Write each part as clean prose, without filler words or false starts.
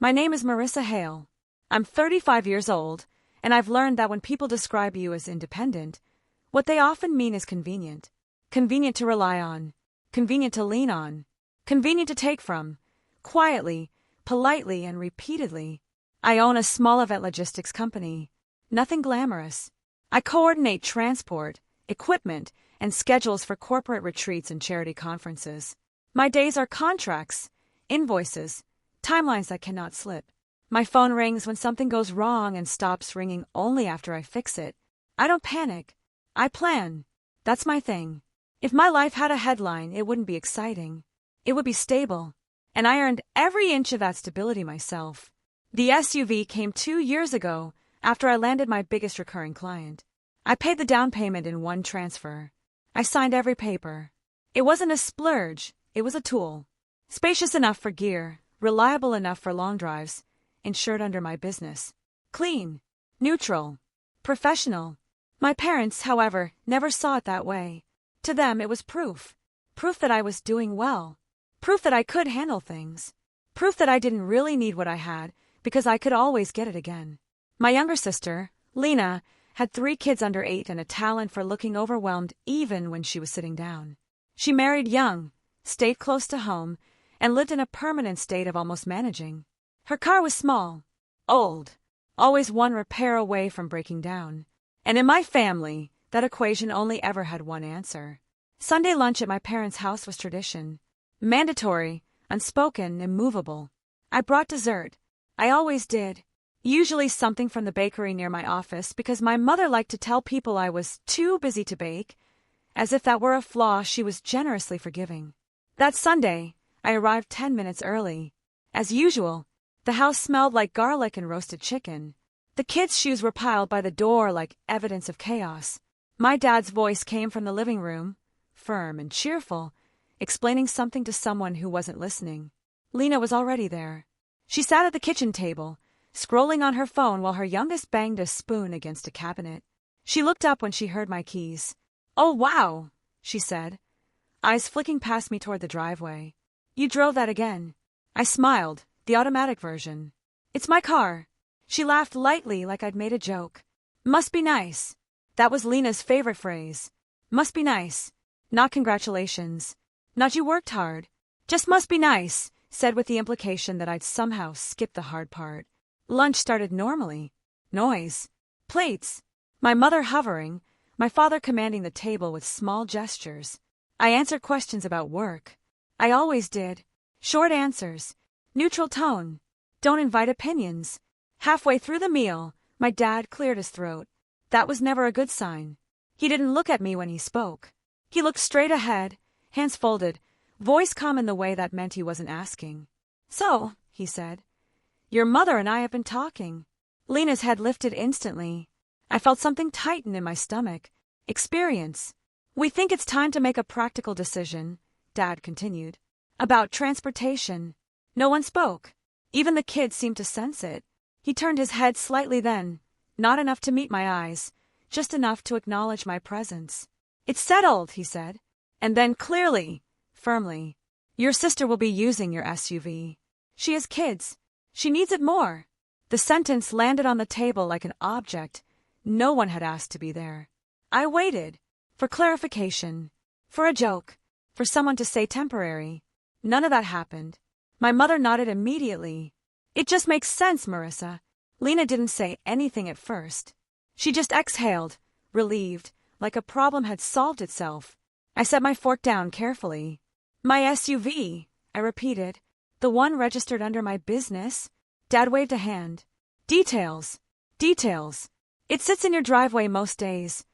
My name is Marissa Hale. I'm 35 years old, and I've learned that when people describe you as independent, what they often mean is convenient. Convenient to rely on. Convenient to lean on. Convenient to take from. Quietly, politely, and repeatedly. I own a small event logistics company. Nothing glamorous. I coordinate transport, equipment, and schedules for corporate retreats and charity conferences. My days are contracts, invoices, timelines that cannot slip. My phone rings when something goes wrong and stops ringing only after I fix it. I don't panic. I plan. That's my thing. If my life had a headline, it wouldn't be exciting. It would be stable. And I earned every inch of that stability myself. The SUV came 2 years ago after I landed my biggest recurring client. I paid the down payment in one transfer. I signed every paper. It wasn't a splurge, it was a tool. Spacious enough for gear, reliable enough for long drives, insured under my business. Clean, neutral, professional. My parents, however, never saw it that way. To them, it was proof. Proof that I was doing well. Proof that I could handle things. Proof that I didn't really need what I had because I could always get it again. My younger sister, Lena, had 3 kids under 8 and a talent for looking overwhelmed even when she was sitting down. She married young, stayed close to home, and lived in a permanent state of almost managing. Her car was small, old, always one repair away from breaking down. And in my family, that equation only ever had one answer. Sunday lunch at my parents' house was tradition. Mandatory, unspoken, immovable. I brought dessert. I always did. Usually something from the bakery near my office because my mother liked to tell people I was too busy to bake. As if that were a flaw she was generously forgiving. That Sunday, I arrived 10 minutes early. As usual, the house smelled like garlic and roasted chicken. The kids' shoes were piled by the door like evidence of chaos. My dad's voice came from the living room, firm and cheerful, explaining something to someone who wasn't listening. Lena was already there. She sat at the kitchen table, scrolling on her phone while her youngest banged a spoon against a cabinet. She looked up when she heard my keys. "Oh, wow," she said, eyes flicking past me toward the driveway. "You drove that again." I smiled, the automatic version. "It's my car." She laughed lightly like I'd made a joke. "Must be nice." That was Lena's favorite phrase. Must be nice. Not congratulations. Not you worked hard. Just must be nice, said with the implication that I'd somehow skipped the hard part. Lunch started normally. Noise. Plates. My mother hovering, my father commanding the table with small gestures. I answered questions about work. I always did. Short answers. Neutral tone. Don't invite opinions. Halfway through the meal, my dad cleared his throat. That was never a good sign. He didn't look at me when he spoke. He looked straight ahead, hands folded, voice calm in the way that meant he wasn't asking. "So," he said, "your mother and I have been talking." Lena's head lifted instantly. I felt something tighten in my stomach. Experience. "We think it's time to make a practical decision," Dad continued. "About transportation." No one spoke. Even the kids seemed to sense it. He turned his head slightly then, not enough to meet my eyes, just enough to acknowledge my presence. "It's settled," he said. And then clearly, firmly, "Your sister will be using your SUV. She has kids. She needs it more." The sentence landed on the table like an object. No one had asked to be there. I waited. For clarification. For a joke. For someone to say temporary. None of that happened. My mother nodded immediately. "It just makes sense, Marissa." Lena didn't say anything at first. She just exhaled, relieved, like a problem had solved itself. I set my fork down carefully. "My SUV," I repeated. "The one registered under my business." Dad waved a hand. "Details. Details. It sits in your driveway most days,"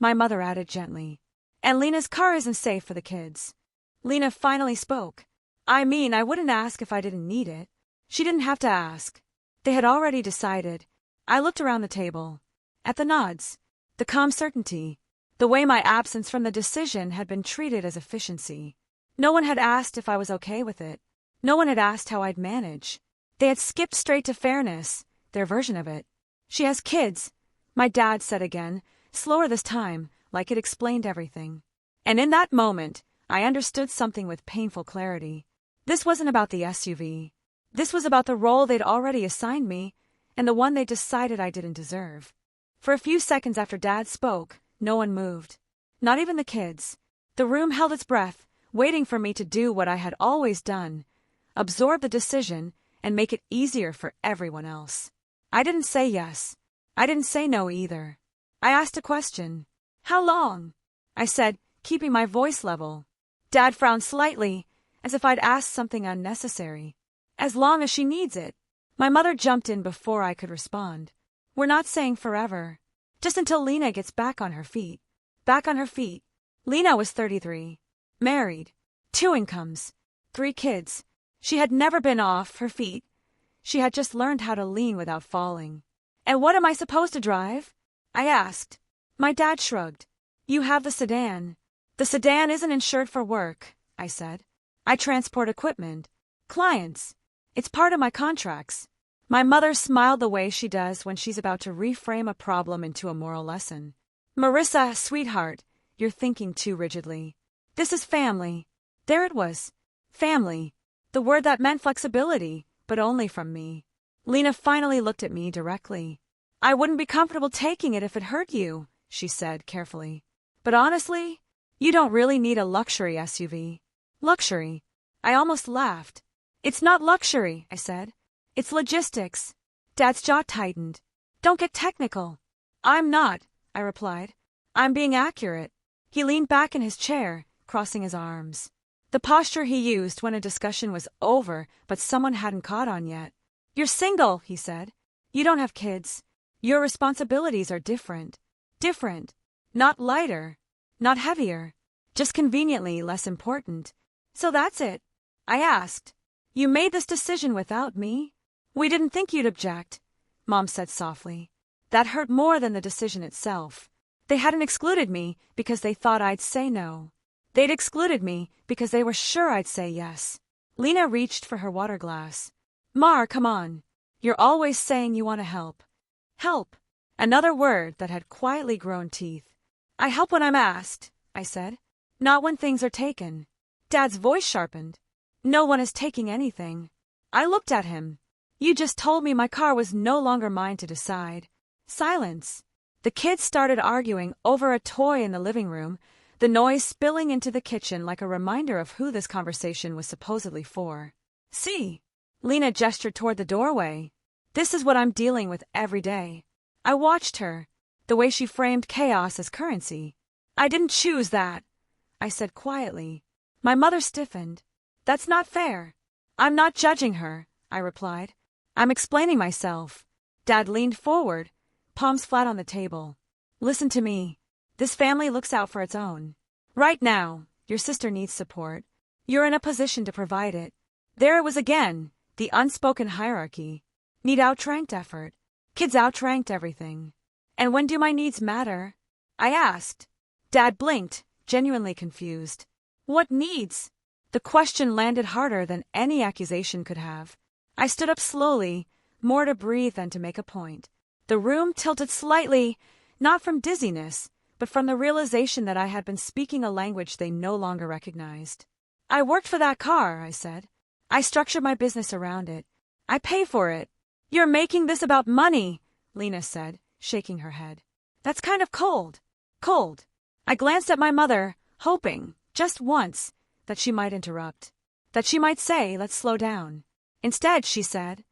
my mother added gently. "And Lena's car isn't safe for the kids." Lena finally spoke. "I mean, I wouldn't ask if I didn't need it." She didn't have to ask. They had already decided. I looked around the table. At the nods. The calm certainty. The way my absence from the decision had been treated as efficiency. No one had asked if I was okay with it. No one had asked how I'd manage. They had skipped straight to fairness, their version of it. "She has kids," my dad said again, slower this time, like it explained everything. And in that moment, I understood something with painful clarity. This wasn't about the SUV. This was about the role they'd already assigned me, and the one they decided I didn't deserve. For a few seconds after Dad spoke, no one moved. Not even the kids. The room held its breath, waiting for me to do what I had always done: absorb the decision and make it easier for everyone else. I didn't say yes. I didn't say no either. I asked a question. How long? I said, keeping my voice level. Dad frowned slightly, as if I'd asked something unnecessary. As long as she needs it. My mother jumped in before I could respond. We're not saying forever. Just until Lena gets back on her feet. Back on her feet. Lena was 33. Married. 2 incomes. 3 kids. She had never been off her feet. She had just learned how to lean without falling. And what am I supposed to drive? I asked. My dad shrugged. You have the sedan. The sedan isn't insured for work, I said. I transport equipment. Clients. It's part of my contracts. My mother smiled the way she does when she's about to reframe a problem into a moral lesson. Marissa, sweetheart, you're thinking too rigidly. This is family. There it was. Family. The word that meant flexibility, but only from me. Lena finally looked at me directly. I wouldn't be comfortable taking it if it hurt you, she said carefully. But honestly, you don't really need a luxury SUV. Luxury. I almost laughed. It's not luxury, I said. It's logistics. Dad's jaw tightened. Don't get technical. I'm not, I replied. I'm being accurate. He leaned back in his chair, crossing his arms. The posture he used when a discussion was over but someone hadn't caught on yet. You're single, he said. You don't have kids. Your responsibilities are different. Different. Not lighter. Not heavier. Just conveniently less important. So that's it. I asked. You made this decision without me? We didn't think you'd object, Mom said softly. That hurt more than the decision itself. They hadn't excluded me because they thought I'd say no. They'd excluded me because they were sure I'd say yes. Lena reached for her water glass. Mar, come on. You're always saying you want to help. Help. Another word that had quietly grown teeth. I help when I'm asked, I said. Not when things are taken. Dad's voice sharpened. No one is taking anything. I looked at him. You just told me my car was no longer mine to decide. Silence. The kids started arguing over a toy in the living room, the noise spilling into the kitchen like a reminder of who this conversation was supposedly for. See? Lena gestured toward the doorway. This is what I'm dealing with every day. I watched her, the way she framed chaos as currency. I didn't choose that, I said quietly. My mother stiffened. That's not fair. I'm not judging her, I replied. I'm explaining myself. Dad leaned forward, palms flat on the table. Listen to me. This family looks out for its own. Right now, your sister needs support. You're in a position to provide it. There it was again, the unspoken hierarchy. Need outranked effort. Kids outranked everything. And when do my needs matter? I asked. Dad blinked, genuinely confused. What needs? The question landed harder than any accusation could have. I stood up slowly, more to breathe than to make a point. The room tilted slightly, not from dizziness, but from the realization that I had been speaking a language they no longer recognized. I worked for that car, I said. I structured my business around it. I pay for it. You're making this about money, Lena said, shaking her head. That's kind of cold. Cold. I glanced at my mother, hoping, just once, that she might interrupt. That she might say, let's slow down. Instead, she said,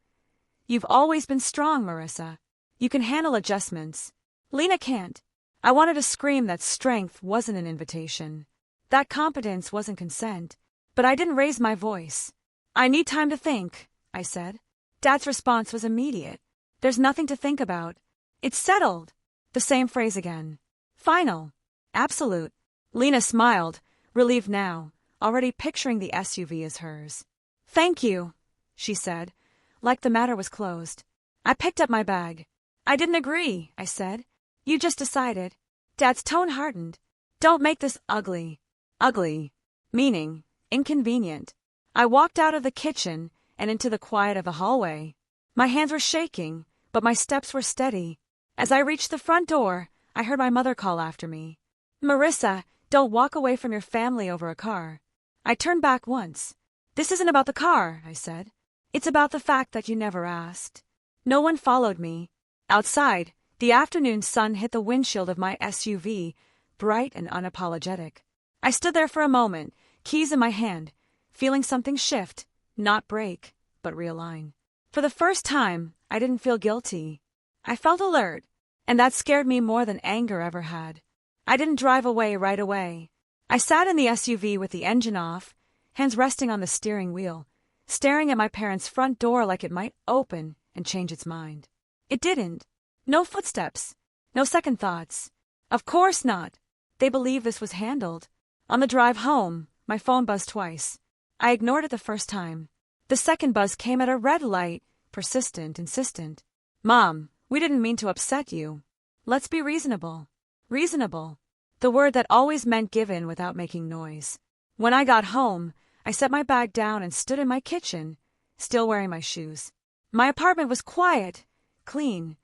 You've always been strong, Marissa. You can handle adjustments. Lena can't. I wanted to scream that strength wasn't an invitation. That competence wasn't consent. But I didn't raise my voice. I need time to think, I said. Dad's response was immediate. There's nothing to think about. It's settled. The same phrase again. Final. Absolute. Lena smiled, relieved now, already picturing the SUV as hers. Thank you, she said, like the matter was closed. I picked up my bag. I didn't agree, I said. You just decided. Dad's tone hardened. Don't make this ugly. Ugly. Meaning, inconvenient. I walked out of the kitchen and into the quiet of the hallway. My hands were shaking, but my steps were steady. As I reached the front door, I heard my mother call after me. Marissa, don't walk away from your family over a car. I turned back once. This isn't about the car, I said. It's about the fact that you never asked. No one followed me. Outside, the afternoon sun hit the windshield of my SUV, bright and unapologetic. I stood there for a moment, keys in my hand, feeling something shift, not break, but realign. For the first time, I didn't feel guilty. I felt alert, and that scared me more than anger ever had. I didn't drive away right away. I sat in the SUV with the engine off, hands resting on the steering wheel, staring at my parents' front door like it might open and change its mind. It didn't. No footsteps. No second thoughts. Of course not. They believed this was handled. On the drive home, my phone buzzed twice. I ignored it the first time. The second buzz came at a red light, persistent, insistent. Mom, we didn't mean to upset you. Let's be reasonable. Reasonable. The word that always meant give in without making noise. When I got home, I set my bag down and stood in my kitchen, still wearing my shoes. My apartment was quiet, clean,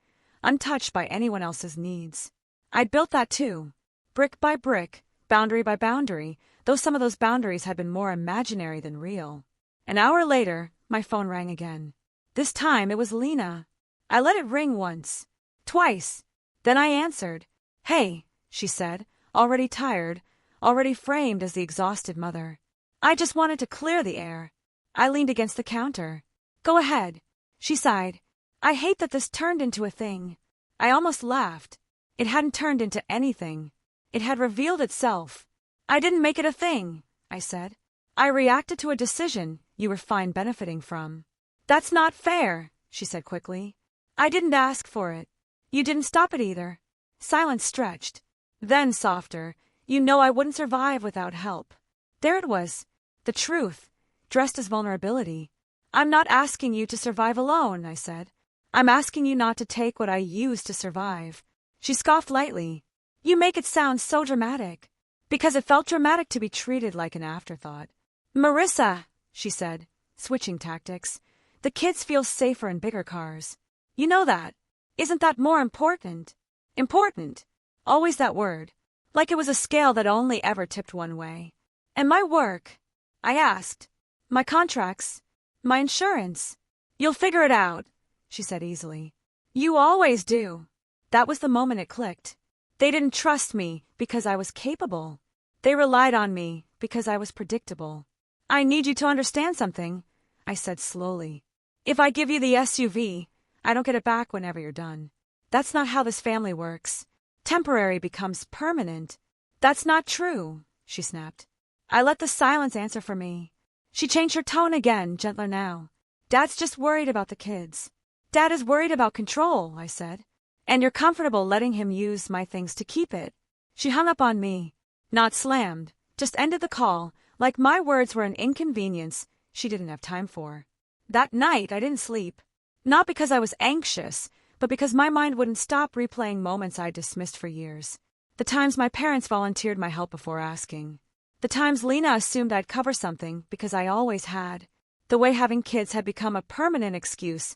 untouched by anyone else's needs. I'd built that too. Brick by brick, boundary by boundary, though some of those boundaries had been more imaginary than real. An hour later, my phone rang again. This time it was Lena. I let it ring once, twice. Then I answered. Hey, she said, already tired, already framed as the exhausted mother. I just wanted to clear the air. I leaned against the counter. Go ahead. She sighed. I hate that this turned into a thing. I almost laughed. It hadn't turned into anything. It had revealed itself. I didn't make it a thing, I said. I reacted to a decision you were fine benefiting from. That's not fair, she said quickly. I didn't ask for it. You didn't stop it either. Silence stretched. Then softer, you know I wouldn't survive without help. There it was. The truth, dressed as vulnerability. I'm not asking you to survive alone, I said. I'm asking you not to take what I used to survive. She scoffed lightly. You make it sound so dramatic. Because it felt dramatic to be treated like an afterthought. Marissa, she said, switching tactics. The kids feel safer in bigger cars. You know that. Isn't that more important? Important. Always that word. Like it was a scale that only ever tipped one way. And my work? I asked. My contracts? My insurance? You'll figure it out, she said easily. You always do. That was the moment it clicked. They didn't trust me because I was capable. They relied on me because I was predictable. I need you to understand something, I said slowly. If I give you the SUV, I don't get it back whenever you're done. That's not how this family works. Temporary becomes permanent. That's not true, she snapped. I let the silence answer for me. She changed her tone again, gentler now. Dad's just worried about the kids. Dad is worried about control, I said. And you're comfortable letting him use my things to keep it. She hung up on me. Not slammed, just ended the call, like my words were an inconvenience she didn't have time for. That night I didn't sleep. Not because I was anxious, but because my mind wouldn't stop replaying moments I'd dismissed for years. The times my parents volunteered my help before asking. The times Lena assumed I'd cover something because I always had. The way having kids had become a permanent excuse,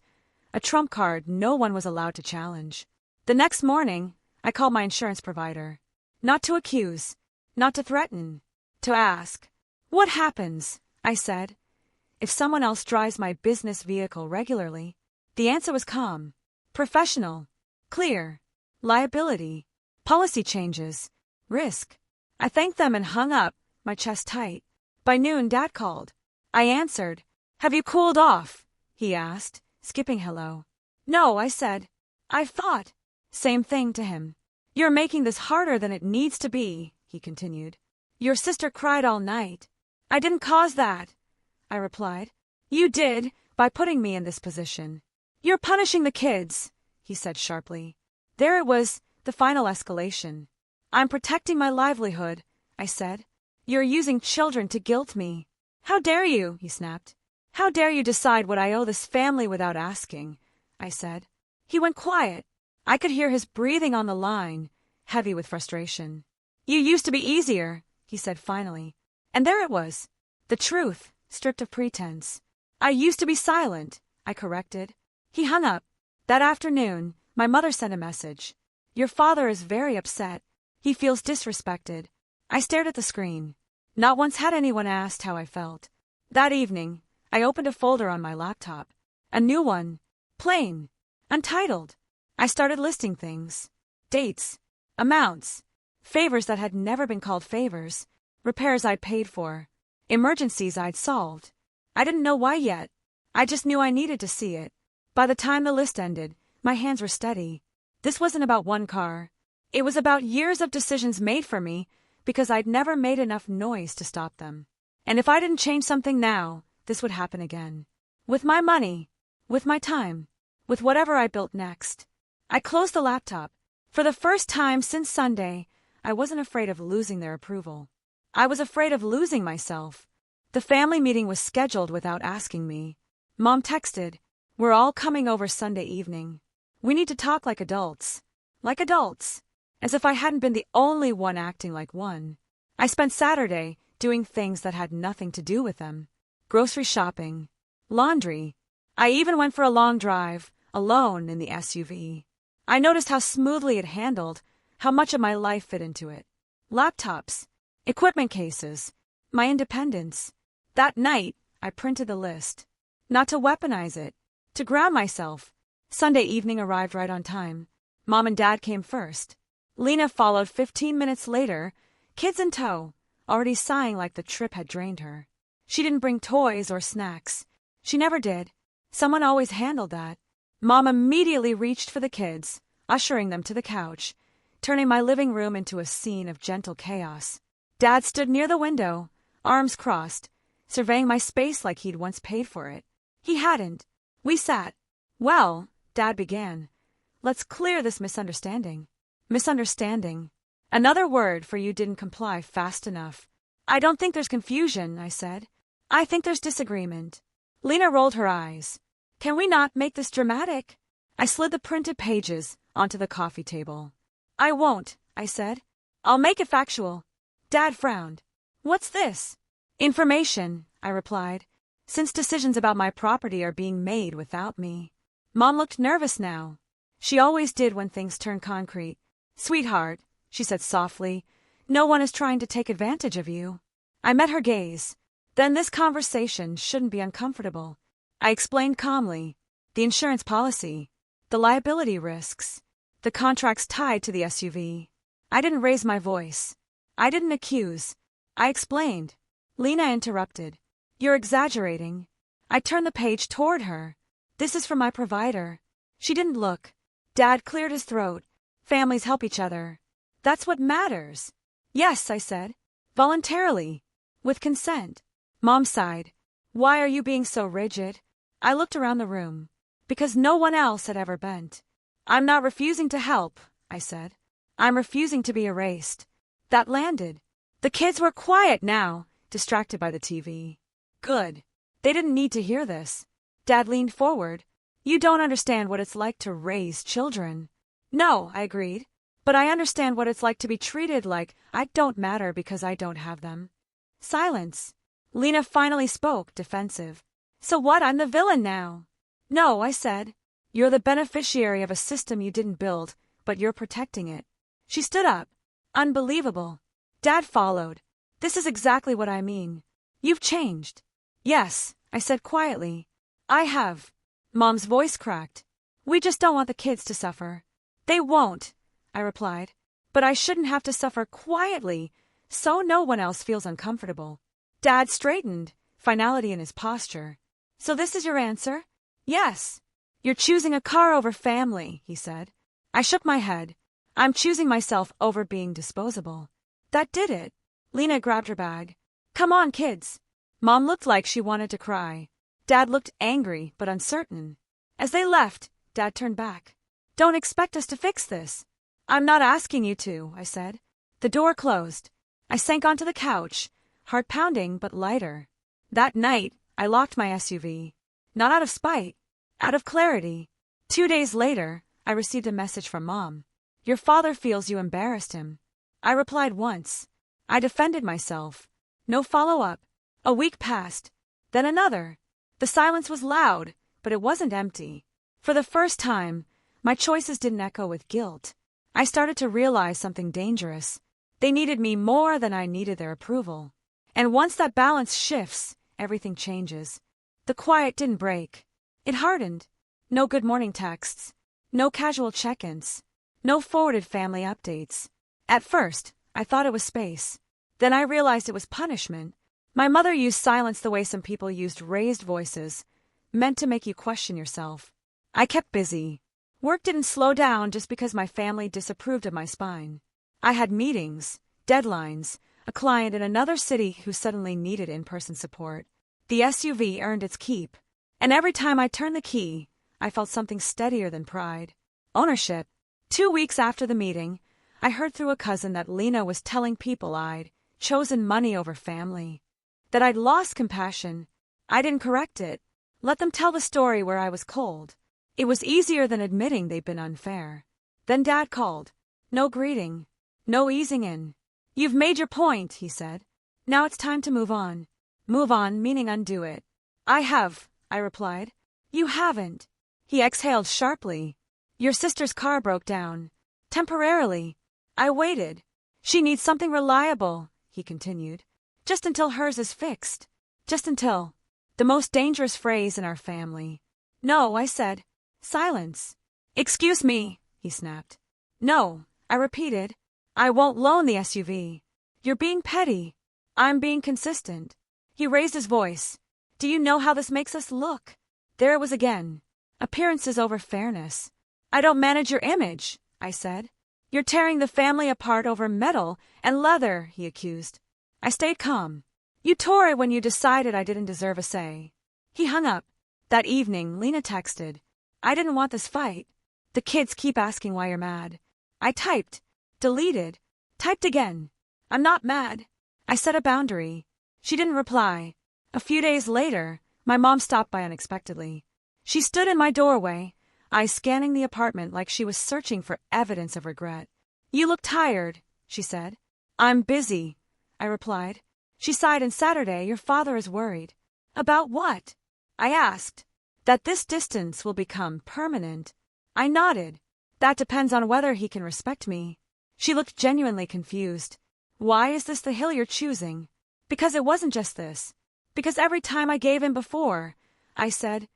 a trump card no one was allowed to challenge. The next morning, I called my insurance provider. Not to accuse, not to threaten, to ask. What happens, I said, if someone else drives my business vehicle regularly? The answer was calm, professional, clear, liability, policy changes, risk. I thanked them and hung up, my chest tight. By noon, Dad called. I answered. Have you cooled off? He asked, skipping hello. No, I said. I've thought. Same thing to him. You're making this harder than it needs to be, he continued. Your sister cried all night. I didn't cause that, I replied. You did, by putting me in this position. You're punishing the kids, he said sharply. There it was, the final escalation. I'm protecting my livelihood, I said. You're using children to guilt me. How dare you, he snapped. How dare you decide what I owe this family without asking, I said. He went quiet. I could hear his breathing on the line, heavy with frustration. You used to be easier, he said finally. And there it was. The truth, stripped of pretense. I used to be silent, I corrected. He hung up. That afternoon, my mother sent a message. Your father is very upset. He feels disrespected. I stared at the screen. Not once had anyone asked how I felt. That evening, I opened a folder on my laptop. A new one. Plain. Untitled. I started listing things. Dates. Amounts. Favors that had never been called favors. Repairs I'd paid for. Emergencies I'd solved. I didn't know why yet. I just knew I needed to see it. By the time the list ended, my hands were steady. This wasn't about one car. It was about years of decisions made for me because I'd never made enough noise to stop them. And if I didn't change something now, this would happen again. With my money. With my time. With whatever I built next. I closed the laptop. For the first time since Sunday, I wasn't afraid of losing their approval. I was afraid of losing myself. The family meeting was scheduled without asking me. Mom texted, "We're all coming over Sunday evening. We need to talk like adults." Like adults. As if I hadn't been the only one acting like one. I spent Saturday doing things that had nothing to do with them. Grocery shopping. Laundry. I even went for a long drive, alone in the SUV. I noticed how smoothly it handled, how much of my life fit into it. Laptops. Equipment cases. My independence. That night, I printed the list. Not to weaponize it. To ground myself. Sunday evening arrived right on time. Mom and Dad came first. Lena followed 15 minutes later, kids in tow, already sighing like the trip had drained her. She didn't bring toys or snacks. She never did. Someone always handled that. Mom immediately reached for the kids, ushering them to the couch, turning my living room into a scene of gentle chaos. Dad stood near the window, arms crossed, surveying my space like he'd once paid for it. He hadn't. We sat. "Well," Dad began, "let's clear this misunderstanding." Misunderstanding. Another word for you didn't comply fast enough. "I don't think there's confusion," I said. "I think there's disagreement." Lena rolled her eyes. "Can we not make this dramatic?" I slid the printed pages onto the coffee table. "I won't," I said. "I'll make it factual." Dad frowned. "What's this?" "Information," I replied, "since decisions about my property are being made without me." Mom looked nervous now. She always did when things turned concrete. "Sweetheart," she said softly, "no one is trying to take advantage of you." I met her gaze. "Then this conversation shouldn't be uncomfortable." I explained calmly. The insurance policy. The liability risks. The contracts tied to the SUV. I didn't raise my voice. I didn't accuse. I explained. Lena interrupted. "You're exaggerating." I turned the page toward her. "This is from my provider." She didn't look. Dad cleared his throat. "Families help each other. That's what matters." "Yes," I said. "Voluntarily. With consent." Mom sighed. "Why are you being so rigid?" I looked around the room. Because no one else had ever bent. "I'm not refusing to help," I said. "I'm refusing to be erased." That landed. The kids were quiet now, distracted by the TV. Good. They didn't need to hear this. Dad leaned forward. "You don't understand what it's like to raise children." "No," I agreed. "But I understand what it's like to be treated like I don't matter because I don't have them." Silence. Lena finally spoke, defensive. "So what? I'm the villain now." "No," I said. "You're the beneficiary of a system you didn't build, but you're protecting it." She stood up. Unbelievable. Dad followed. "This is exactly what I mean. You've changed." "Yes," I said quietly. "I have." Mom's voice cracked. "We just don't want the kids to suffer." "They won't," I replied. "But I shouldn't have to suffer quietly, so no one else feels uncomfortable." Dad straightened, finality in his posture. "So this is your answer?" "Yes." "You're choosing a car over family," he said. I shook my head. "I'm choosing myself over being disposable." That did it. Lena grabbed her bag. "Come on, kids." Mom looked like she wanted to cry. Dad looked angry but uncertain. As they left, Dad turned back. "Don't expect us to fix this." "I'm not asking you to," I said. The door closed. I sank onto the couch, heart pounding but lighter. That night, I locked my SUV. Not out of spite, out of clarity. 2 days later, I received a message from Mom. "Your father feels you embarrassed him." I replied once. I defended myself. No follow-up. A week passed. Then another. The silence was loud, but it wasn't empty. For the first time, my choices didn't echo with guilt. I started to realize something dangerous. They needed me more than I needed their approval. And once that balance shifts, everything changes. The quiet didn't break. It hardened. No good morning texts. No casual check-ins. No forwarded family updates. At first, I thought it was space. Then I realized it was punishment. My mother used silence the way some people used raised voices, meant to make you question yourself. I kept busy. Work didn't slow down just because my family disapproved of my spine. I had meetings, deadlines, a client in another city who suddenly needed in-person support. The SUV earned its keep, and every time I turned the key, I felt something steadier than pride. Ownership. 2 weeks after the meeting, I heard through a cousin that Lena was telling people I'd chosen money over family, that I'd lost compassion. I didn't correct it. Let them tell the story where I was cold. It was easier than admitting they'd been unfair. Then Dad called. No greeting. No easing in. You've made your point, he said. Now it's time to move on. Move on, meaning undo it. I have, I replied. You haven't. He exhaled sharply. Your sister's car broke down. Temporarily. I waited. She needs something reliable, he continued. Just until hers is fixed. Just until. The most dangerous phrase in our family. No, I said. Silence. Excuse me, he snapped. No, I repeated. I won't loan the SUV. You're being petty. I'm being consistent. He raised his voice. Do you know how this makes us look? There it was again. Appearances over fairness. I don't manage your image, I said. You're tearing the family apart over metal and leather, he accused. I stayed calm. You tore it when you decided I didn't deserve a say. He hung up. That evening, Lena texted. I didn't want this fight. The kids keep asking why you're mad. I typed. Deleted. Typed again. I'm not mad. I set a boundary. She didn't reply. A few days later, my mom stopped by unexpectedly. She stood in my doorway, eyes scanning the apartment like she was searching for evidence of regret. You look tired, she said. I'm busy, I replied. She sighed and Saturday, your father is worried. About what? I asked. That this distance will become permanent. I nodded. That depends on whether he can respect me. She looked genuinely confused. Why is this the hill you're choosing? Because it wasn't just this. Because every time I gave in before, I said,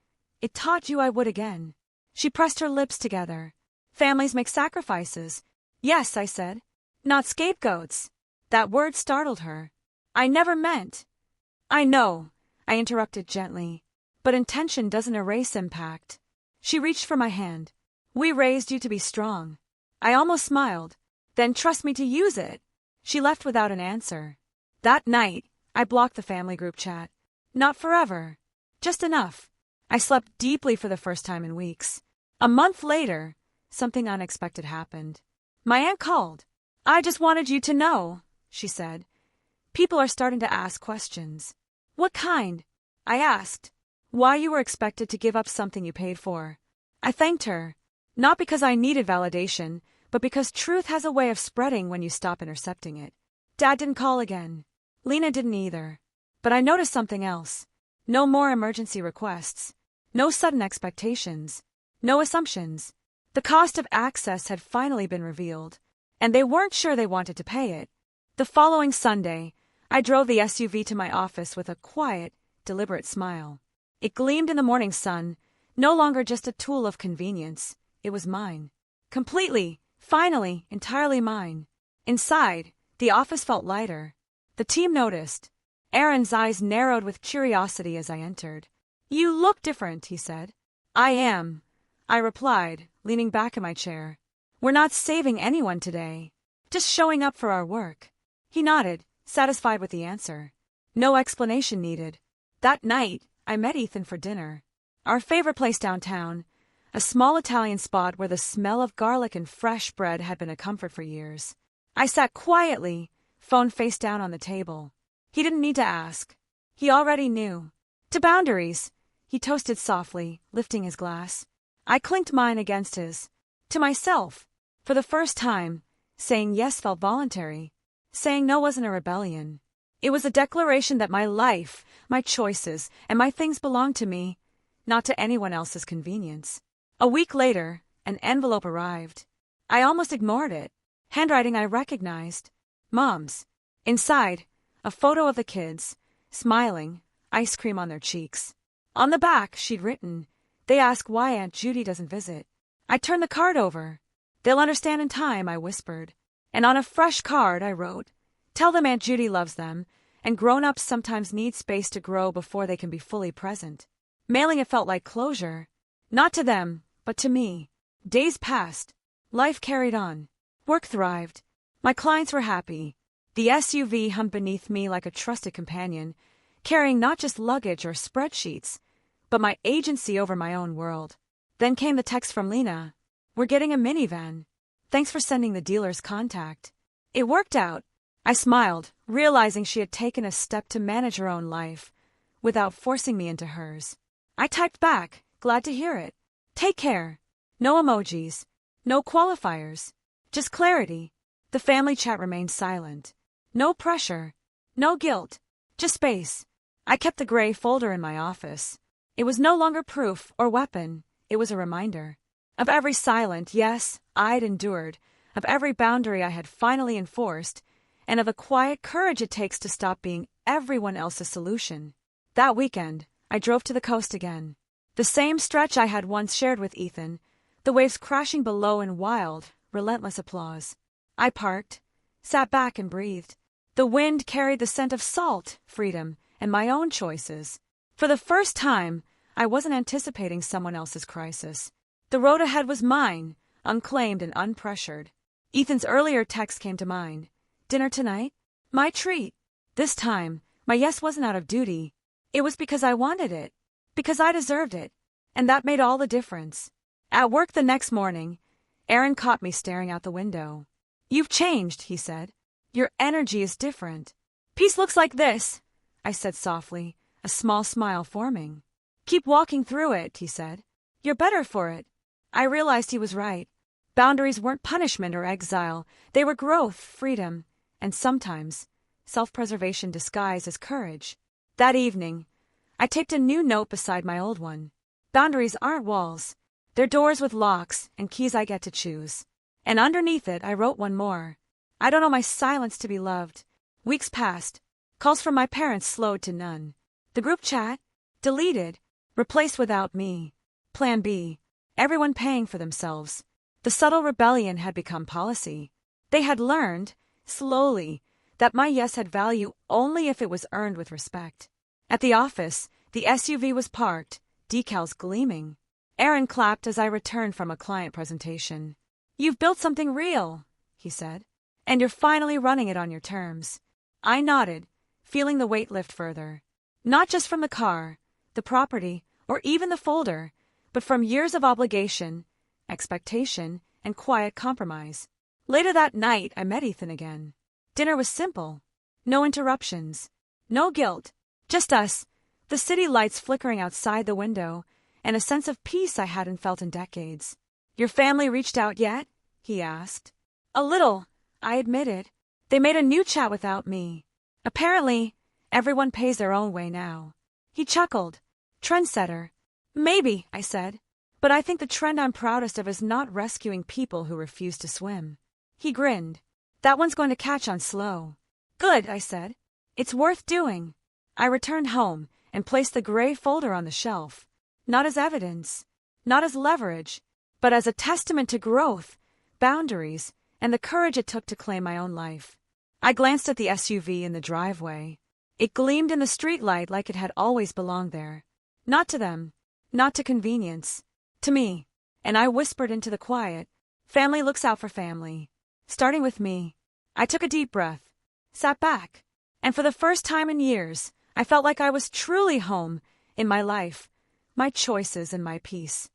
it taught you I would again. She pressed her lips together. Families make sacrifices. Yes, I said. Not scapegoats. That word startled her. I never meant. I know, I interrupted gently. But intention doesn't erase impact. She reached for my hand. We raised you to be strong. I almost smiled. Then trust me to use it. She left without an answer. That night, I blocked the family group chat. Not forever. Just enough. I slept deeply for the first time in weeks. A month later, something unexpected happened. My aunt called. I just wanted you to know, she said. People are starting to ask questions. What kind? I asked. Why you were expected to give up something you paid for. I thanked her. Not because I needed validation, but because truth has a way of spreading when you stop intercepting it. Dad didn't call again. Lena didn't either. But I noticed something else. No more emergency requests. No sudden expectations. No assumptions. The cost of access had finally been revealed, and they weren't sure they wanted to pay it. The following Sunday, I drove the SUV to my office with a quiet, deliberate smile. It gleamed in the morning sun, no longer just a tool of convenience. It was mine. Completely, finally, entirely mine. Inside, the office felt lighter. The team noticed. Aaron's eyes narrowed with curiosity as I entered. You look different, he said. I am, I replied, leaning back in my chair. We're not saving anyone today. Just showing up for our work. He nodded, satisfied with the answer. No explanation needed. That night, I met Ethan for dinner. Our favorite place downtown, a small Italian spot where the smell of garlic and fresh bread had been a comfort for years. I sat quietly, phone face down on the table. He didn't need to ask. He already knew. To boundaries, he toasted softly, lifting his glass. I clinked mine against his. To myself. For the first time, saying yes felt voluntary. Saying no wasn't a rebellion. It was a declaration that my life, my choices, and my things belonged to me, not to anyone else's convenience. A week later, an envelope arrived. I almost ignored it. Handwriting I recognized. Mom's. Inside, a photo of the kids, smiling, ice cream on their cheeks. On the back, she'd written, "They ask why Aunt Judy doesn't visit." I turned the card over. "They'll understand in time," I whispered. And on a fresh card, I wrote, "Tell them Aunt Judy loves them, and grown-ups sometimes need space to grow before they can be fully present." Mailing it felt like closure. Not to them, but to me. Days passed. Life carried on. Work thrived. My clients were happy. The SUV hummed beneath me like a trusted companion, carrying not just luggage or spreadsheets, but my agency over my own world. Then came the text from Lena. "We're getting a minivan. Thanks for sending the dealer's contact." It worked out. I smiled, realizing she had taken a step to manage her own life, without forcing me into hers. I typed back, glad to hear it. "Take care." No emojis. No qualifiers. Just clarity. The family chat remained silent. No pressure. No guilt. Just space. I kept the gray folder in my office. It was no longer proof or weapon. It was a reminder. Of every silent yes I'd endured, of every boundary I had finally enforced, and of the quiet courage it takes to stop being everyone else's solution. That weekend, I drove to the coast again. The same stretch I had once shared with Ethan, the waves crashing below in wild, relentless applause. I parked, sat back and breathed. The wind carried the scent of salt, freedom, and my own choices. For the first time, I wasn't anticipating someone else's crisis. The road ahead was mine, unclaimed and unpressured. Ethan's earlier text came to mind. "Dinner tonight? My treat." This time, my yes wasn't out of duty. It was because I wanted it, because I deserved it, and that made all the difference. At work the next morning, Aaron caught me staring out the window. "You've changed," he said. "Your energy is different." "Peace looks like this," I said softly, a small smile forming. "Keep walking through it," he said. "You're better for it." I realized he was right. Boundaries weren't punishment or exile. They were growth, freedom, and sometimes self-preservation disguised as courage. That evening, I taped a new note beside my old one. Boundaries aren't walls. They're doors with locks and keys I get to choose. And underneath it, I wrote one more. "I don't know my silence to be loved." Weeks passed. Calls from my parents slowed to none. The group chat, deleted, replaced without me. Plan B. Everyone paying for themselves. The subtle rebellion had become policy. They had learned, slowly, that my yes had value only if it was earned with respect. At the office, the SUV was parked, decals gleaming. Aaron clapped as I returned from a client presentation. "You've built something real," he said, "and you're finally running it on your terms." I nodded, feeling the weight lift further. Not just from the car, the property, or even the folder, but from years of obligation, expectation, and quiet compromise. Later that night, I met Ethan again. Dinner was simple. No interruptions. No guilt. Just us, the city lights flickering outside the window, and a sense of peace I hadn't felt in decades. "Your family reached out yet?" he asked. "A little," I admitted. "They made a new chat without me. Apparently, everyone pays their own way now." He chuckled. "Trendsetter." "Maybe," I said. "But I think the trend I'm proudest of is not rescuing people who refuse to swim." He grinned. "That one's going to catch on slow." "Good," I said. "It's worth doing." I returned home and placed the gray folder on the shelf. Not as evidence, not as leverage, but as a testament to growth, boundaries, and the courage it took to claim my own life. I glanced at the SUV in the driveway. It gleamed in the streetlight like it had always belonged there. Not to them, not to convenience, to me. And I whispered into the quiet, "Family looks out for family. Starting with me." I took a deep breath, sat back, and for the first time in years, I felt like I was truly home in my life, my choices and my peace.